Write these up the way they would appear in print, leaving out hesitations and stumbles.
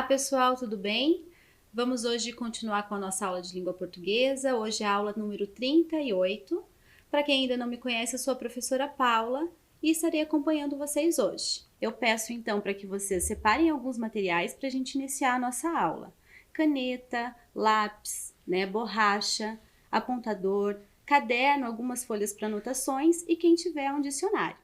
Olá pessoal, tudo bem? Vamos hoje continuar com a nossa aula de língua portuguesa. Hoje é a aula número 38. Para quem ainda não me conhece, eu sou a professora Paula e estarei acompanhando vocês hoje. Eu peço então para que vocês separem alguns materiais para a gente iniciar a nossa aula. Caneta, lápis, borracha, apontador, caderno, algumas folhas para anotações e quem tiver um dicionário.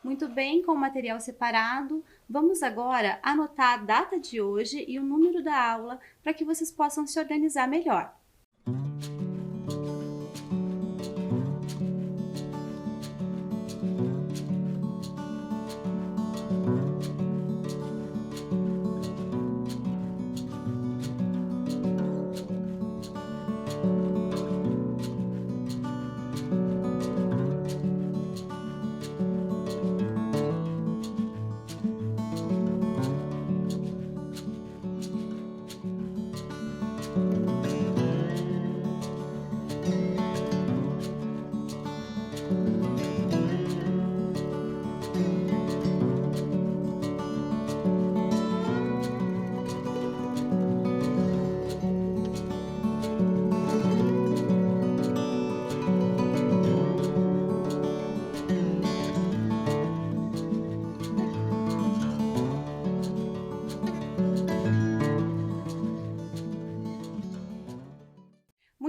Muito bem, com o material separado, vamos agora anotar a data de hoje e o número da aula para que vocês possam se organizar melhor.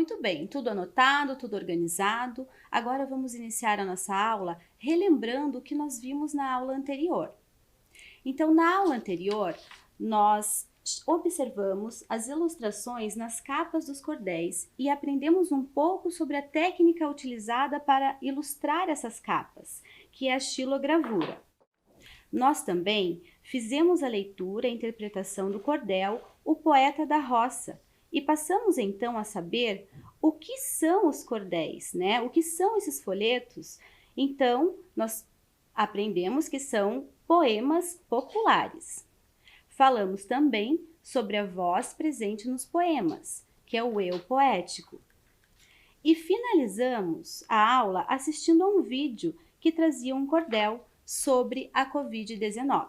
Muito bem, tudo anotado, tudo organizado. Agora vamos iniciar a nossa aula relembrando o que nós vimos na aula anterior. Então, na aula anterior, nós observamos as ilustrações nas capas dos cordéis e aprendemos um pouco sobre a técnica utilizada para ilustrar essas capas, que é a xilogravura. Nós também fizemos a leitura e interpretação do cordel O Poeta da Roça e passamos então a saber o que são os cordéis, O que são esses folhetos? Então, nós aprendemos que são poemas populares. Falamos também sobre a voz presente nos poemas, que é o eu poético. E finalizamos a aula assistindo a um vídeo que trazia um cordel sobre a Covid-19.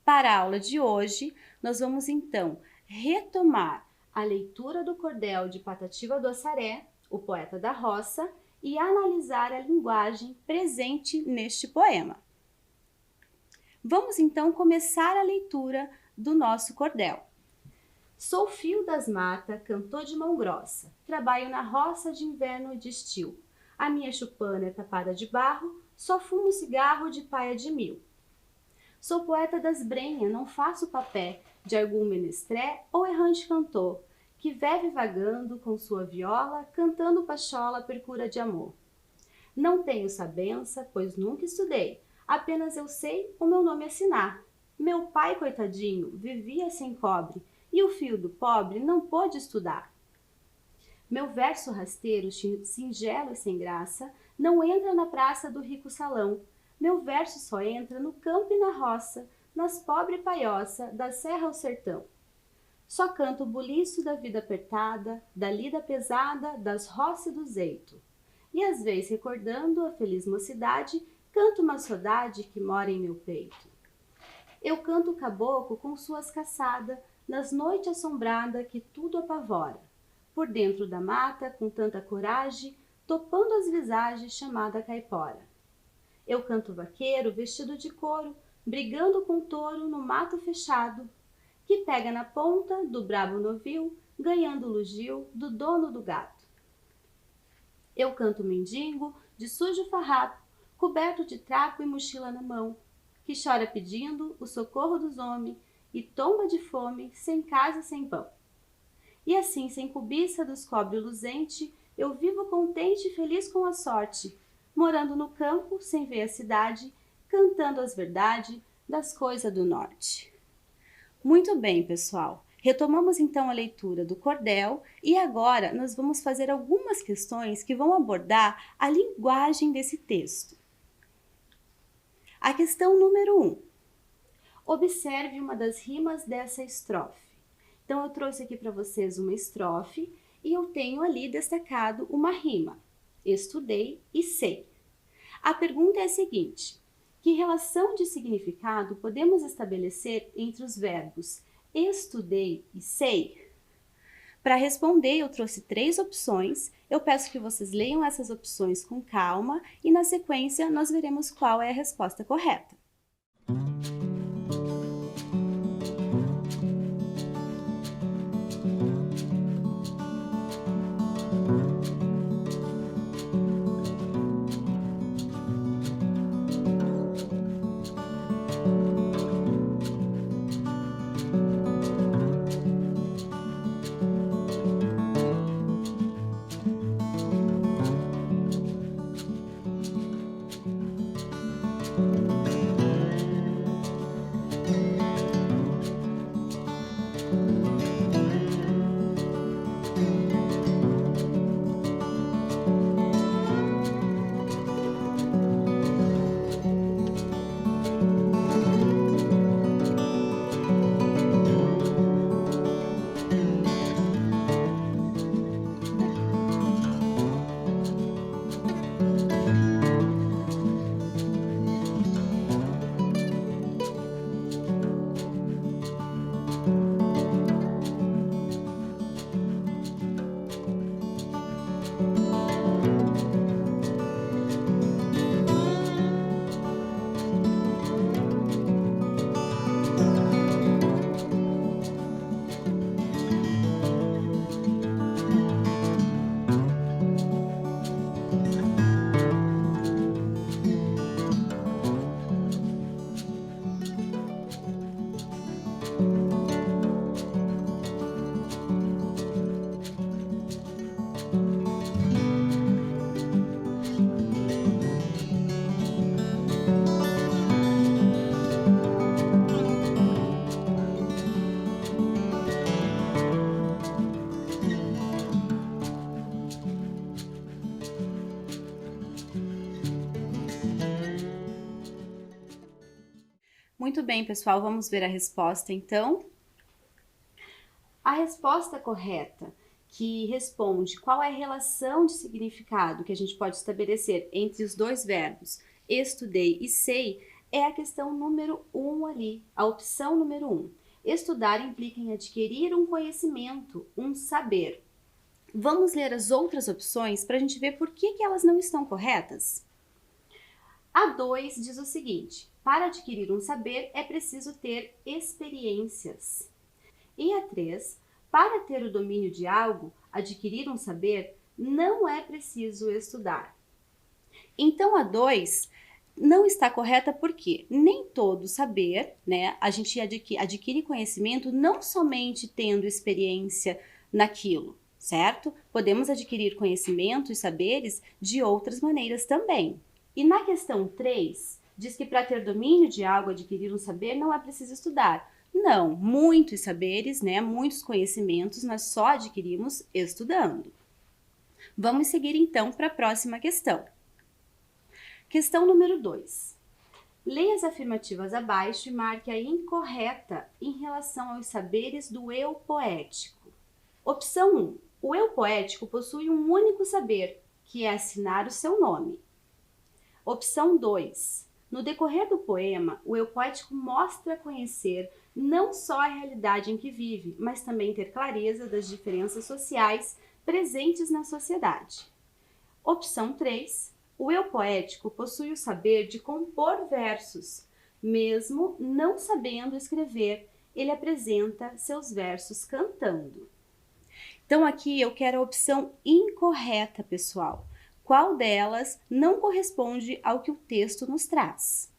Para a aula de hoje, nós vamos então retomar a leitura do cordel de Patativa do Assaré, o poeta da roça, e analisar a linguagem presente neste poema. Vamos então começar a leitura do nosso cordel. Sou fio das matas, cantor de mão grossa, trabalho na roça de inverno e de estio. A minha chupana é tapada de barro, só fumo cigarro de paia de mil. Sou poeta das brenhas, não faço papé de algum menestré ou errante cantor, que vive vagando com sua viola, cantando pachola per cura de amor. Não tenho sabença, pois nunca estudei, apenas eu sei o meu nome assinar. Meu pai, coitadinho, vivia sem cobre, e o filho do pobre não pôde estudar. Meu verso rasteiro, singelo e sem graça, não entra na praça do rico salão. Meu verso só entra no campo e na roça, nas pobre paioça, da serra ao sertão. Só canto o buliço da vida apertada, da lida pesada, das roças e do zeito. E às vezes, recordando a feliz mocidade, canto uma saudade que mora em meu peito. Eu canto o caboclo com suas caçadas, nas noites assombrada que tudo apavora. Por dentro da mata, com tanta coragem, topando as visagens chamada caipora. Eu canto vaqueiro vestido de couro, brigando com o touro no mato fechado, que pega na ponta do brabo novil, ganhando o elogio do dono do gado. Eu canto mendigo, de sujo farrapo, coberto de trapo e mochila na mão, que chora pedindo o socorro dos homens e tomba de fome, sem casa e sem pão. E assim, sem cobiça dos cobre luzente, eu vivo contente e feliz com a sorte, morando no campo, sem ver a cidade, cantando as verdades das coisas do norte. Muito bem, pessoal. Retomamos então a leitura do cordel e agora nós vamos fazer algumas questões que vão abordar a linguagem desse texto. A questão número 1. Observe uma das rimas dessa estrofe. Então, eu trouxe aqui para vocês uma estrofe e eu tenho ali destacado uma rima. Estudei e sei. A pergunta é a seguinte: que relação de significado podemos estabelecer entre os verbos estudei e sei? Para responder, eu trouxe 3 opções. Eu peço que vocês leiam essas opções com calma e, na sequência, nós veremos qual é a resposta correta. Muito bem, pessoal, vamos ver a resposta então. A resposta correta, que responde qual é a relação de significado que a gente pode estabelecer entre os dois verbos estudei e sei, é a questão número 1 ali, a opção número 1. Estudar implica em adquirir um conhecimento, um saber. Vamos ler as outras opções para a gente ver por que elas não estão corretas? A 2 diz o seguinte: para adquirir um saber é preciso ter experiências. E a 3, para ter o domínio de algo, adquirir um saber, não é preciso estudar. Então a 2 não está correta porque nem todo saber, né, a gente adquire conhecimento não somente tendo experiência naquilo, certo? Podemos adquirir conhecimento e saberes de outras maneiras também. E na questão 3, diz que para ter domínio de algo, adquirir um saber, não é preciso estudar. Não, muitos saberes, né, muitos conhecimentos nós só adquirimos estudando. Vamos seguir então para a próxima questão. Questão número 2. Leia as afirmativas abaixo e marque a incorreta em relação aos saberes do eu poético. Opção 1. O eu poético possui um único saber, que é assinar o seu nome. Opção 2. No decorrer do poema, o eu poético mostra conhecer não só a realidade em que vive, mas também ter clareza das diferenças sociais presentes na sociedade. Opção 3. O eu poético possui o saber de compor versos, Mesmo não sabendo escrever, ele apresenta seus versos cantando. Então aqui eu quero a opção incorreta, pessoal. Qual delas não corresponde ao que o texto nos traz?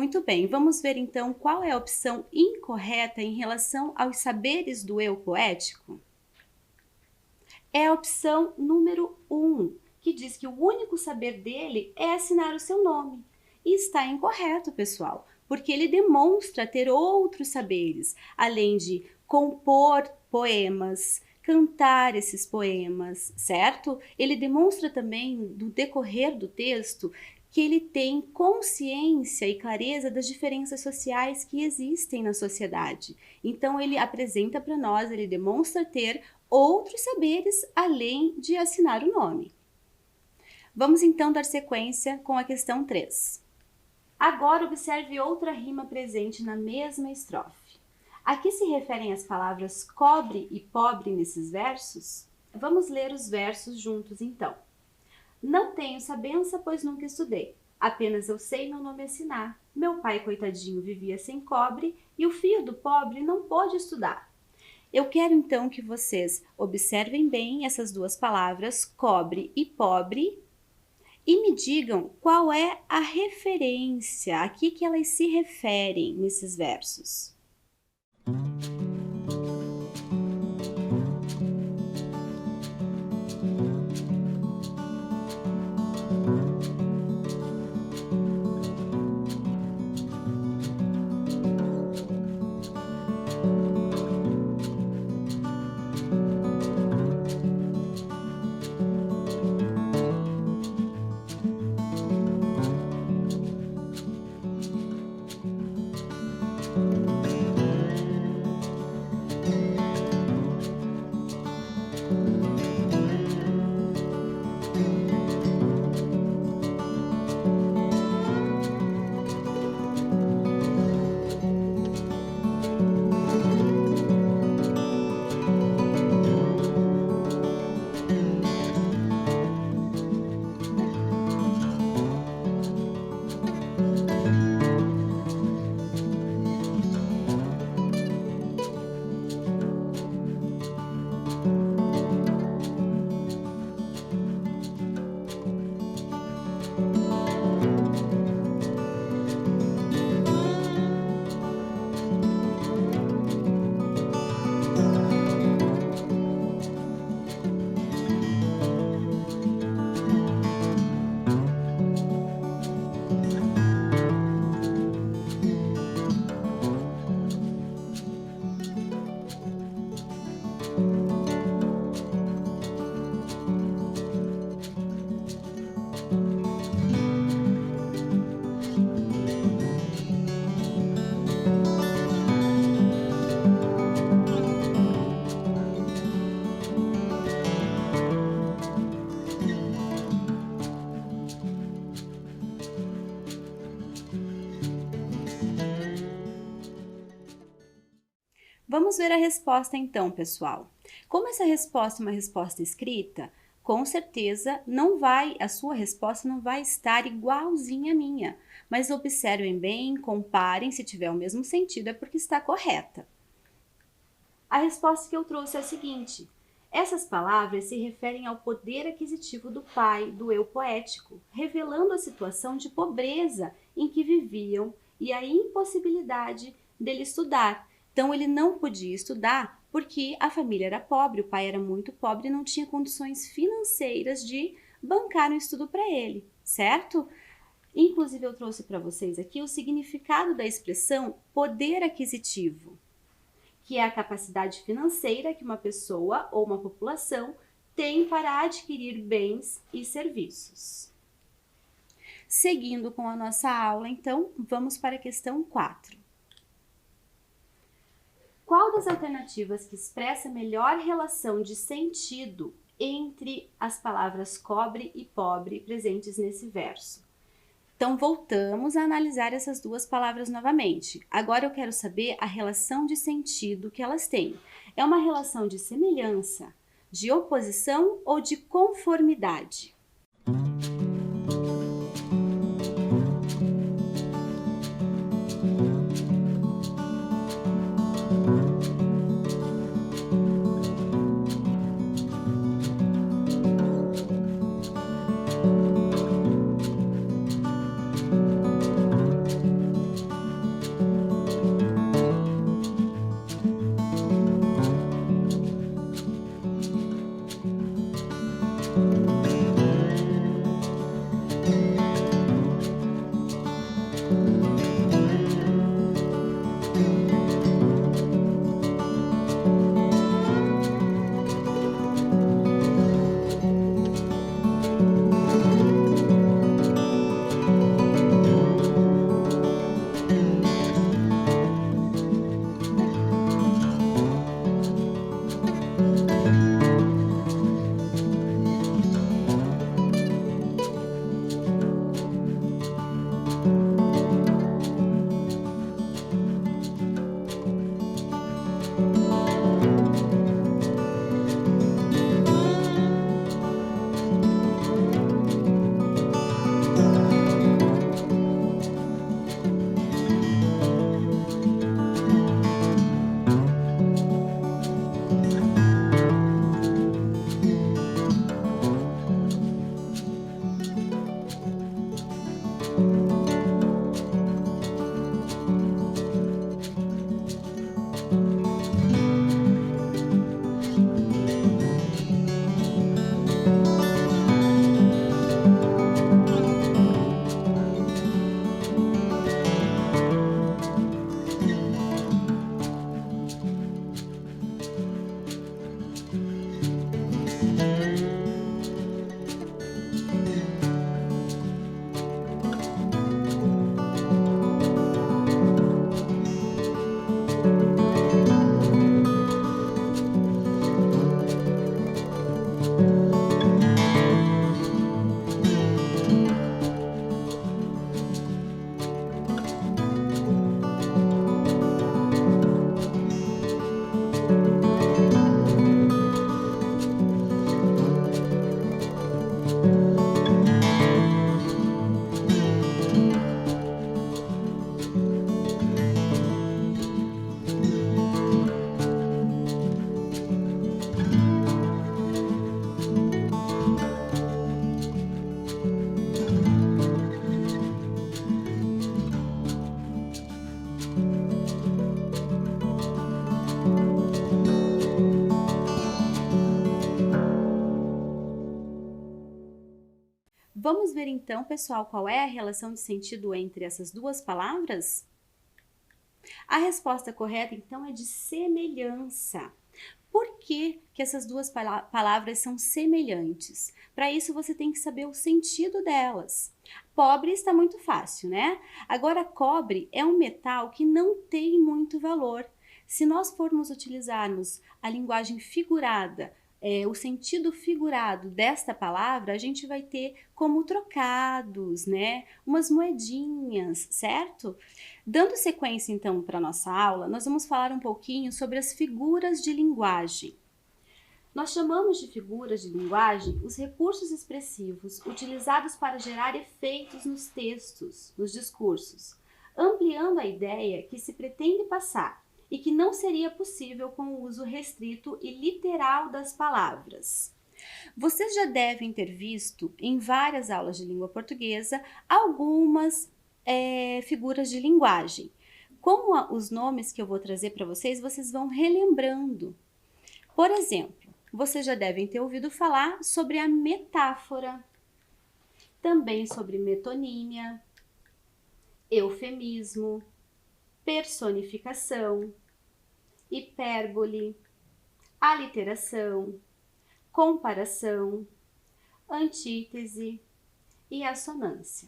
Muito bem, vamos ver então qual é a opção incorreta em relação aos saberes do eu poético? É a opção número 1, que diz que o único saber dele é assinar o seu nome. E está incorreto, pessoal, porque ele demonstra ter outros saberes, além de compor poemas, cantar esses poemas, certo? Ele demonstra também, no decorrer do texto, que ele tem consciência e clareza das diferenças sociais que existem na sociedade. Então, ele apresenta para nós, ele demonstra ter outros saberes além de assinar o nome. Vamos então dar sequência com a questão 3. Agora observe outra rima presente na mesma estrofe. A que se referem as palavras cobre e pobre nesses versos? Vamos ler os versos juntos então. Não tenho sabença, pois nunca estudei. Apenas eu sei meu nome assinar. Meu pai, coitadinho, vivia sem cobre e o filho do pobre não pôde estudar. Eu quero então que vocês observem bem essas duas palavras, cobre e pobre, e me digam qual é a referência, a que elas se referem nesses versos. Vamos ver a resposta então, pessoal. Como essa resposta é uma resposta escrita, com certeza a sua resposta não vai estar igualzinha à minha, mas observem bem, comparem, se tiver o mesmo sentido é porque está correta. A resposta que eu trouxe é a seguinte: essas palavras se referem ao poder aquisitivo do pai, do eu poético, revelando a situação de pobreza em que viviam e a impossibilidade dele estudar. Então ele não podia estudar porque a família era pobre, o pai era muito pobre e não tinha condições financeiras de bancar um estudo para ele, certo? Inclusive eu trouxe para vocês aqui o significado da expressão poder aquisitivo, que é a capacidade financeira que uma pessoa ou uma população tem para adquirir bens e serviços. Seguindo com a nossa aula, então, vamos para a questão 4. Qual das alternativas que expressa melhor relação de sentido entre as palavras cobre e pobre presentes nesse verso? Então, voltamos a analisar essas duas palavras novamente. Agora eu quero saber a relação de sentido que elas têm. É uma relação de semelhança, de oposição ou de conformidade? Vamos ver então, pessoal, qual é a relação de sentido entre essas duas palavras? A resposta correta, então, é de semelhança. Por que essas duas palavras são semelhantes? Para isso, você tem que saber o sentido delas. Pobre está muito fácil, né? Agora, cobre é um metal que não tem muito valor. Se nós formos utilizarmos a linguagem figurada o sentido figurado desta palavra, a gente vai ter como trocados, né? Umas moedinhas, certo? Dando sequência, então, para a nossa aula, nós vamos falar um pouquinho sobre as figuras de linguagem. Nós chamamos de figuras de linguagem os recursos expressivos utilizados para gerar efeitos nos textos, nos discursos, ampliando a ideia que se pretende passar e que não seria possível com o uso restrito e literal das palavras. Vocês já devem ter visto em várias aulas de língua portuguesa algumas figuras de linguagem. Como os nomes que eu vou trazer para vocês, vocês vão relembrando. Por exemplo, vocês já devem ter ouvido falar sobre a metáfora, também sobre metonímia, eufemismo, personificação, hipérbole, aliteração, comparação, antítese e assonância.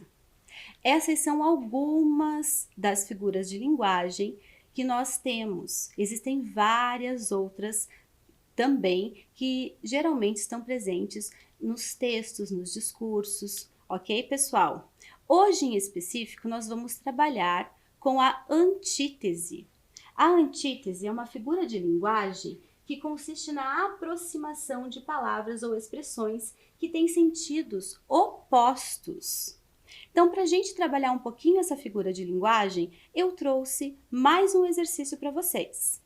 Essas são algumas das figuras de linguagem que nós temos. Existem várias outras também que geralmente estão presentes nos textos, nos discursos, ok, pessoal? Hoje em específico nós vamos trabalhar com a antítese. A antítese é uma figura de linguagem que consiste na aproximação de palavras ou expressões que têm sentidos opostos. Então, para a gente trabalhar um pouquinho essa figura de linguagem, eu trouxe mais um exercício para vocês.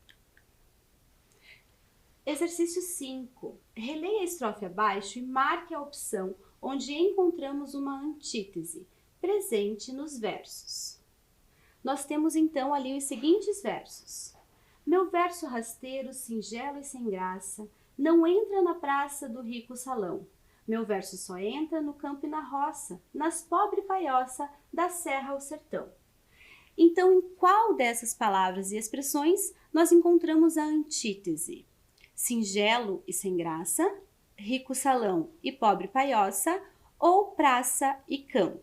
Exercício 5. Releia a estrofe abaixo e marque a opção onde encontramos uma antítese presente nos versos. Nós temos então ali os seguintes versos. Meu verso rasteiro, singelo e sem graça, não entra na praça do rico salão. Meu verso só entra no campo e na roça, nas pobre paioça da serra ao sertão. Então, em qual dessas palavras e expressões nós encontramos a antítese? Singelo e sem graça, rico salão e pobre paioça, ou praça e campo?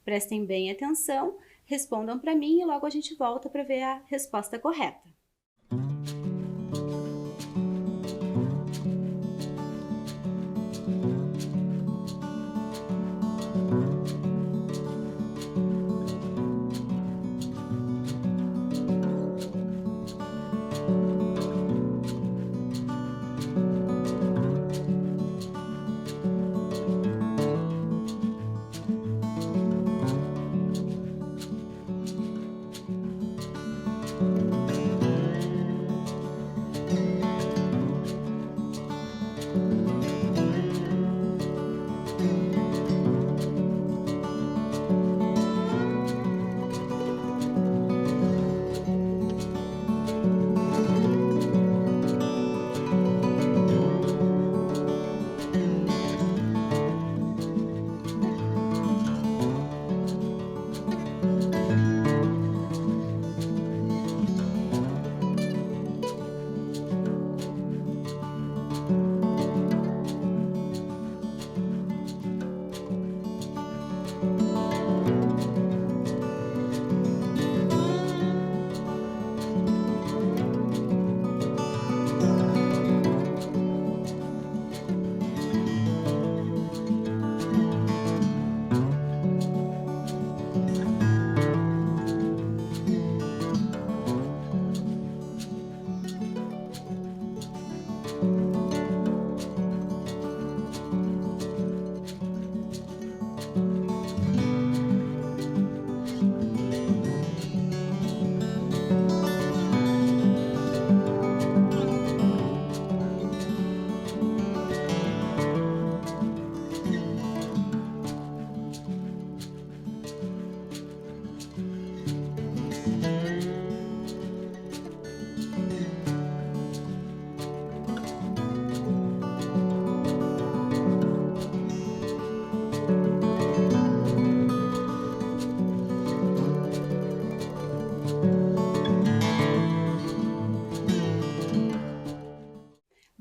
Prestem bem atenção, respondam para mim e logo a gente volta para ver a resposta correta.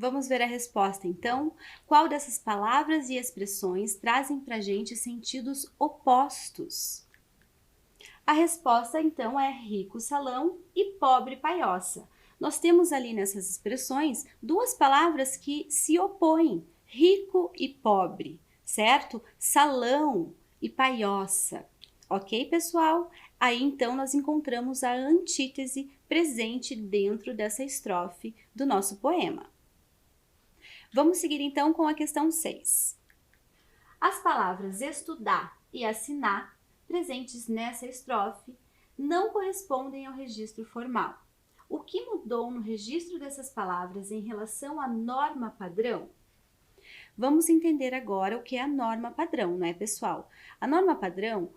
Vamos ver a resposta, então. Qual dessas palavras e expressões trazem para a gente sentidos opostos? A resposta, então, é rico salão e pobre paioça. nós temos ali nessas expressões duas palavras que se opõem, rico e pobre, certo? Salão e palhoça. Ok, pessoal? Aí então nós encontramos a antítese presente dentro dessa estrofe do nosso poema. Vamos seguir então com a questão 6. As palavras estudar e assinar, presentes nessa estrofe, não correspondem ao registro formal. O que mudou no registro dessas palavras em relação à norma padrão? Vamos entender agora o que é a norma padrão, né, pessoal? A norma padrão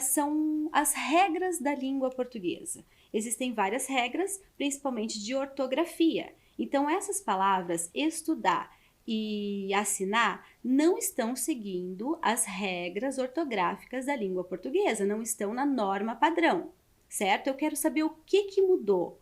são as regras da língua portuguesa. Existem várias regras, principalmente de ortografia. Então, essas palavras estudar e assinar não estão seguindo as regras ortográficas da língua portuguesa, não estão na norma padrão, certo? Eu quero saber o que mudou.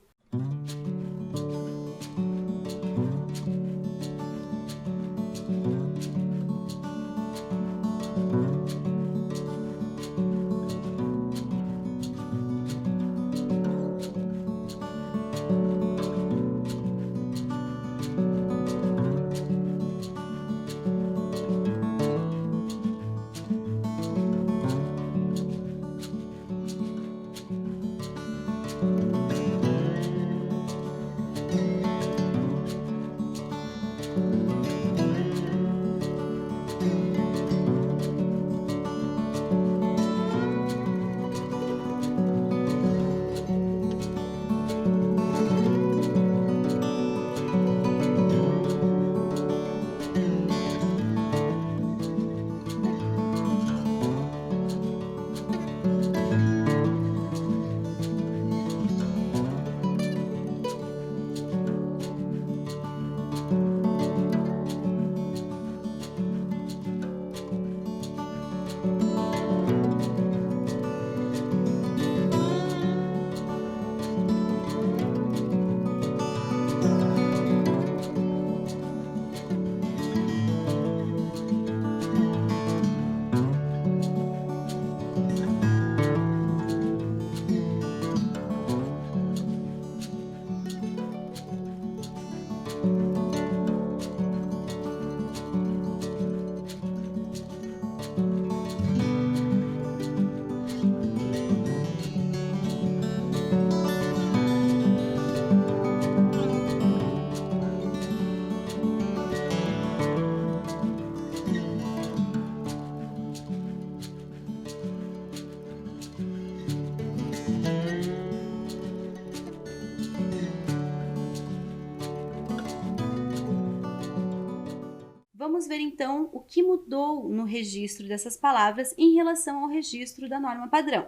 Vamos ver então o que mudou no registro dessas palavras em relação ao registro da norma padrão.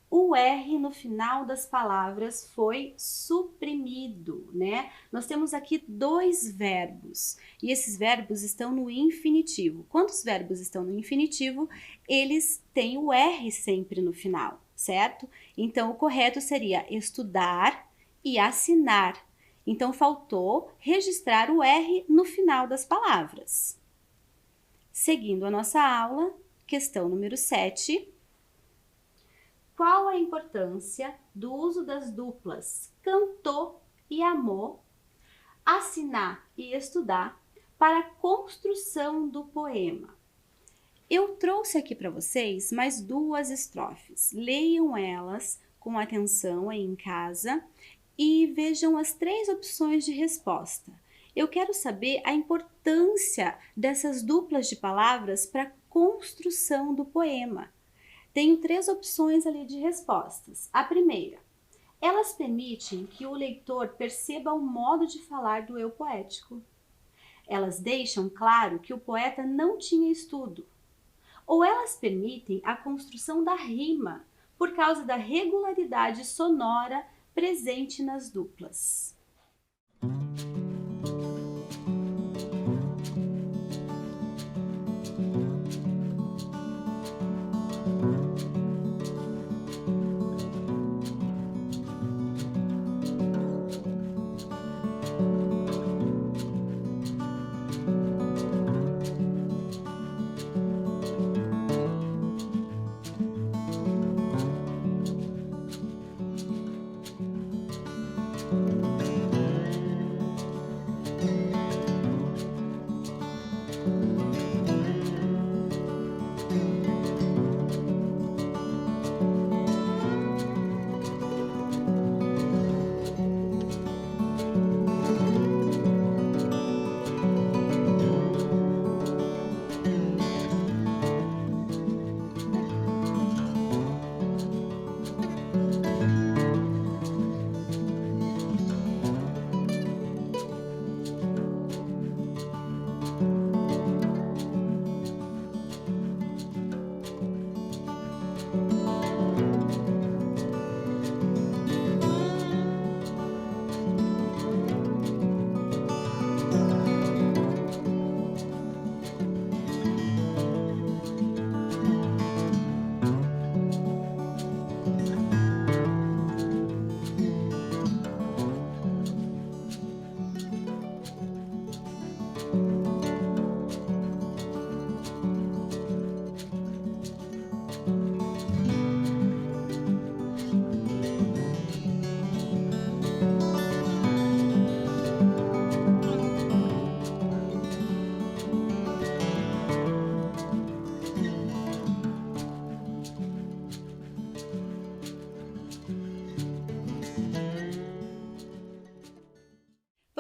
O R no final das palavras foi suprimido, né? Nós temos aqui dois verbos e esses verbos estão no infinitivo. Quando os verbos estão no infinitivo, eles têm o R sempre no final, certo? Então, o correto seria estudar e assinar. Então, faltou registrar o R no final das palavras. Seguindo a nossa aula, questão número 7. Qual a importância do uso das duplas cantou e amou, assinar e estudar para a construção do poema? Eu trouxe aqui para vocês mais duas estrofes. Leiam elas com atenção aí em casa e vejam as 3 opções de resposta. Eu quero saber a importância dessas duplas de palavras para a construção do poema. Tenho 3 opções ali de respostas. A primeira, elas permitem que o leitor perceba o modo de falar do eu poético. Elas deixam claro que o poeta não tinha estudo. Ou elas permitem a construção da rima, por causa da regularidade sonora presente nas duplas.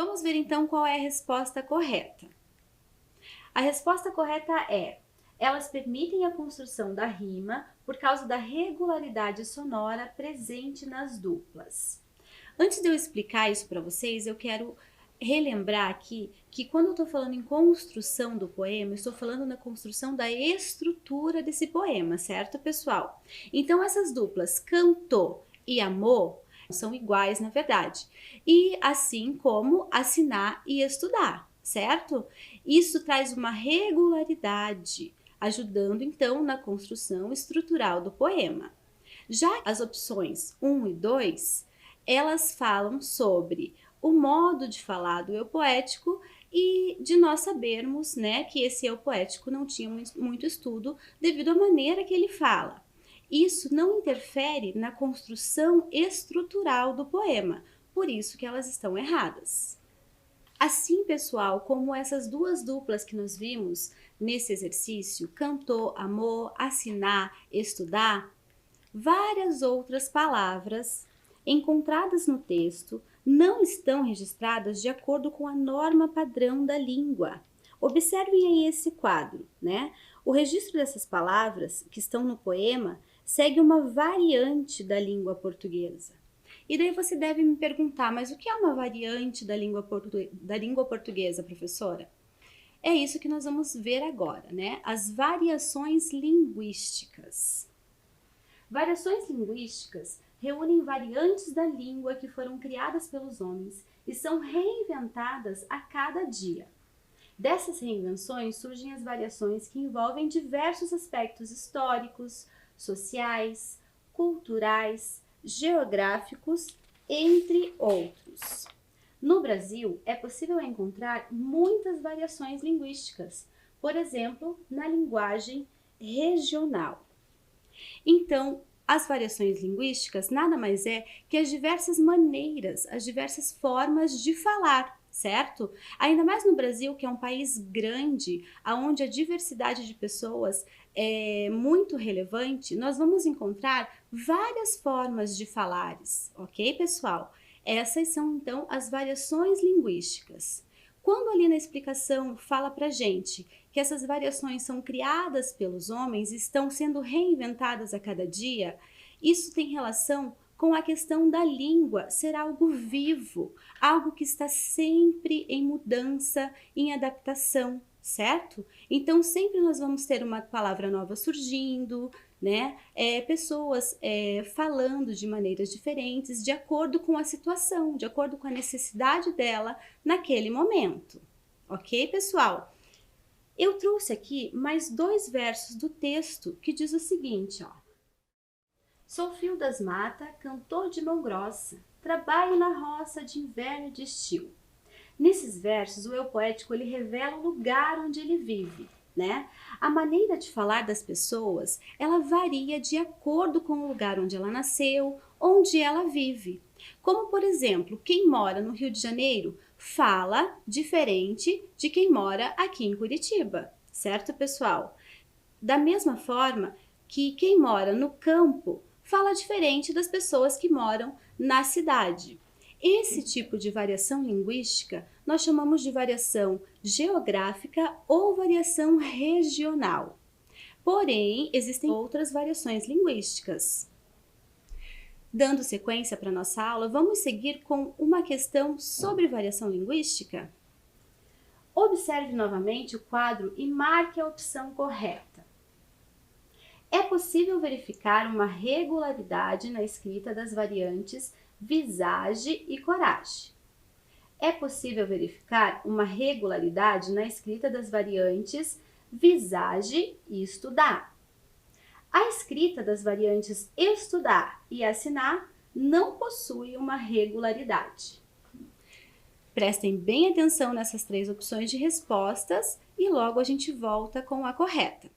Vamos ver então qual é a resposta correta. A resposta correta é: elas permitem a construção da rima por causa da regularidade sonora presente nas duplas. Antes de eu explicar isso para vocês, eu quero relembrar aqui que quando eu estou falando em construção do poema, eu estou falando na construção da estrutura desse poema, certo, pessoal? Então, essas duplas cantou e amor são iguais, na verdade. E assim como assinar e estudar, certo? Isso traz uma regularidade, ajudando então na construção estrutural do poema. Já as opções 1 e 2, elas falam sobre o modo de falar do eu poético e de nós sabermos, né, que esse eu poético não tinha muito estudo devido à maneira que ele fala. Isso não interfere na construção estrutural do poema, por isso que elas estão erradas. Assim, pessoal, como essas duas duplas que nós vimos nesse exercício, cantou, amou, assinar, estudar, várias outras palavras encontradas no texto não estão registradas de acordo com a norma padrão da língua. Observem aí esse quadro, né? O registro dessas palavras que estão no poema segue uma variante da língua portuguesa. E daí você deve me perguntar, mas o que é uma variante da língua portuguesa, professora? É isso que nós vamos ver agora, né? As variações linguísticas. Variações linguísticas reúnem variantes da língua que foram criadas pelos homens e são reinventadas a cada dia. Dessas reinvenções surgem as variações que envolvem diversos aspectos históricos, sociais, culturais, geográficos, entre outros. No Brasil, é possível encontrar muitas variações linguísticas, por exemplo, na linguagem regional. Então, as variações linguísticas nada mais é que as diversas maneiras, as diversas formas de falar, certo? Ainda mais no Brasil, que é um país grande, onde a diversidade de pessoas é muito relevante, nós vamos encontrar várias formas de falares, ok, pessoal? Essas são, então, as variações linguísticas. Quando ali na explicação fala pra gente que essas variações são criadas pelos homens e estão sendo reinventadas a cada dia, isso tem relação com a questão da língua ser algo vivo, algo que está sempre em mudança, em adaptação, certo? Então sempre nós vamos ter uma palavra nova surgindo, né? Pessoas falando de maneiras diferentes, de acordo com a situação, de acordo com a necessidade dela naquele momento. Ok, pessoal? Eu trouxe aqui mais 2 versos do texto que diz o seguinte, ó. Sou fio das matas, cantor de mão grossa, trabalho na roça de inverno e de estio. Nesses versos, o eu poético ele revela o lugar onde ele vive, né? A maneira de falar das pessoas, ela varia de acordo com o lugar onde ela nasceu, onde ela vive. Como, por exemplo, quem mora no Rio de Janeiro fala diferente de quem mora aqui em Curitiba, certo, pessoal? Da mesma forma que quem mora no campo fala diferente das pessoas que moram na cidade. Esse tipo de variação linguística nós chamamos de variação geográfica ou variação regional. Porém, existem outras variações linguísticas. Dando sequência para nossa aula, vamos seguir com uma questão sobre variação linguística? Observe novamente o quadro e marque a opção correta. É possível verificar uma regularidade na escrita das variantes visage e coragem. É possível verificar uma regularidade na escrita das variantes visage e estudar. A escrita das variantes estudar e assinar não possui uma regularidade. Prestem bem atenção nessas 3 opções de respostas e logo a gente volta com a correta.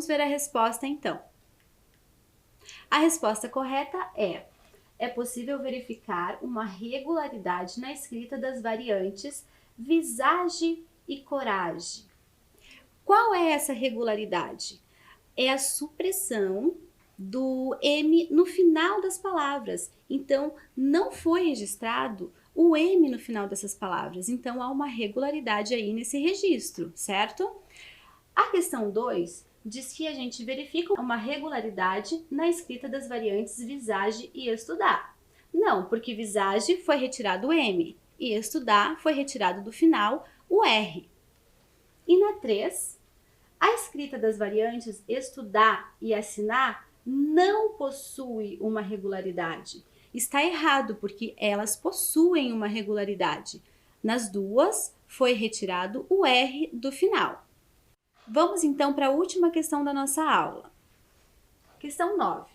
Vamos ver a resposta então. A resposta correta é possível verificar uma regularidade na escrita das variantes visage e corage. Qual é essa regularidade? É a supressão do M no final das palavras. Então, não foi registrado o M no final dessas palavras. Então, há uma regularidade aí nesse registro, certo? A questão 2 diz que a gente verifica uma regularidade na escrita das variantes visage e estudar. Não, porque visage foi retirado o M e estudar foi retirado do final o R. E na 3, a escrita das variantes estudar e assinar não possui uma regularidade. Está errado, porque elas possuem uma regularidade. Nas duas, foi retirado o R do final. Vamos então para a última questão da nossa aula. Questão 9.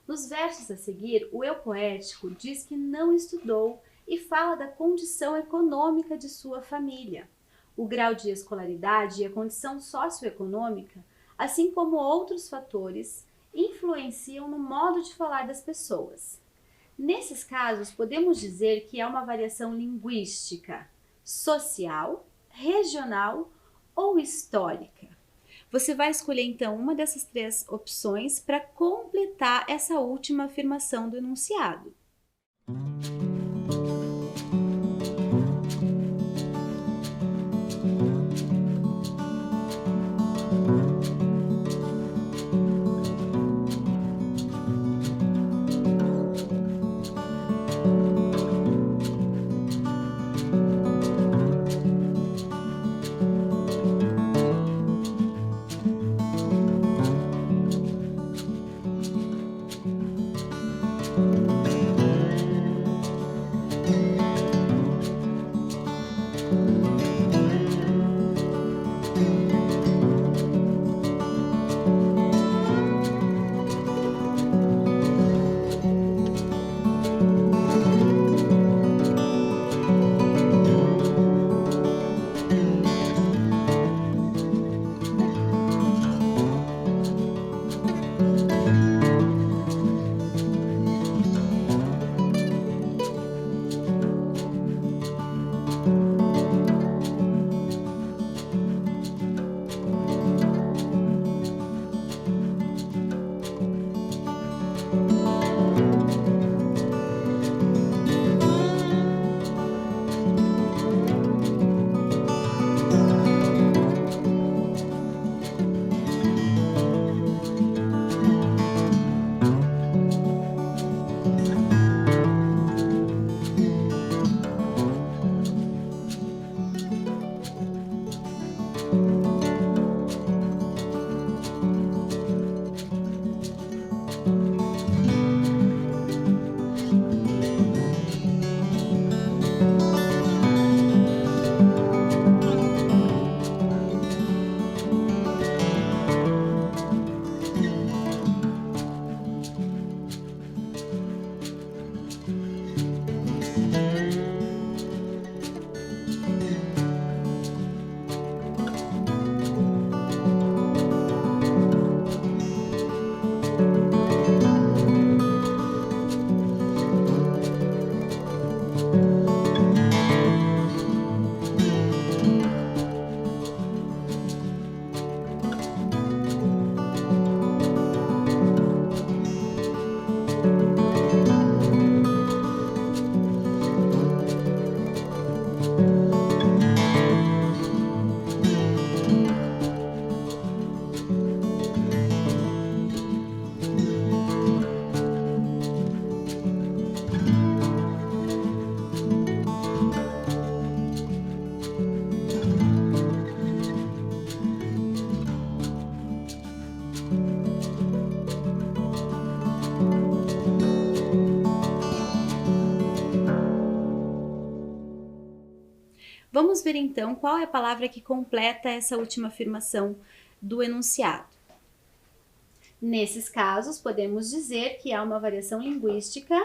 Nos versos a seguir, o eu poético diz que não estudou e fala da condição econômica de sua família. O grau de escolaridade e a condição socioeconômica, assim como outros fatores, influenciam no modo de falar das pessoas. Nesses casos, podemos dizer que há uma variação linguística, social, regional ou histórica. Você vai escolher então uma dessas 3 opções para completar essa última afirmação do enunciado. Vamos ver então qual é a palavra que completa essa última afirmação do enunciado. Nesses casos, podemos dizer que há uma variação linguística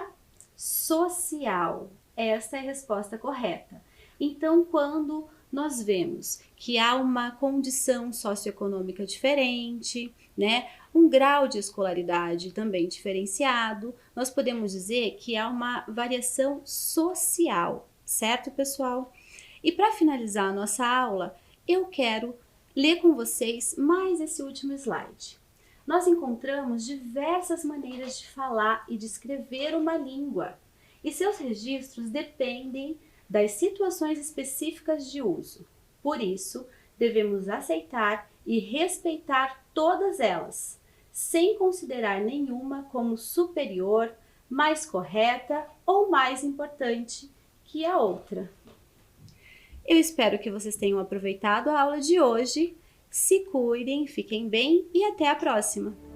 social. Esta é a resposta correta. Então, quando nós vemos que há uma condição socioeconômica diferente, né, um grau de escolaridade também diferenciado, nós podemos dizer que há uma variação social, certo, pessoal? E para finalizar a nossa aula, eu quero ler com vocês mais esse último slide. Nós encontramos diversas maneiras de falar e de escrever uma língua, e seus registros dependem das situações específicas de uso. Por isso, devemos aceitar e respeitar todas elas, sem considerar nenhuma como superior, mais correta ou mais importante que a outra. Eu espero que vocês tenham aproveitado a aula de hoje. Se cuidem, fiquem bem e até a próxima!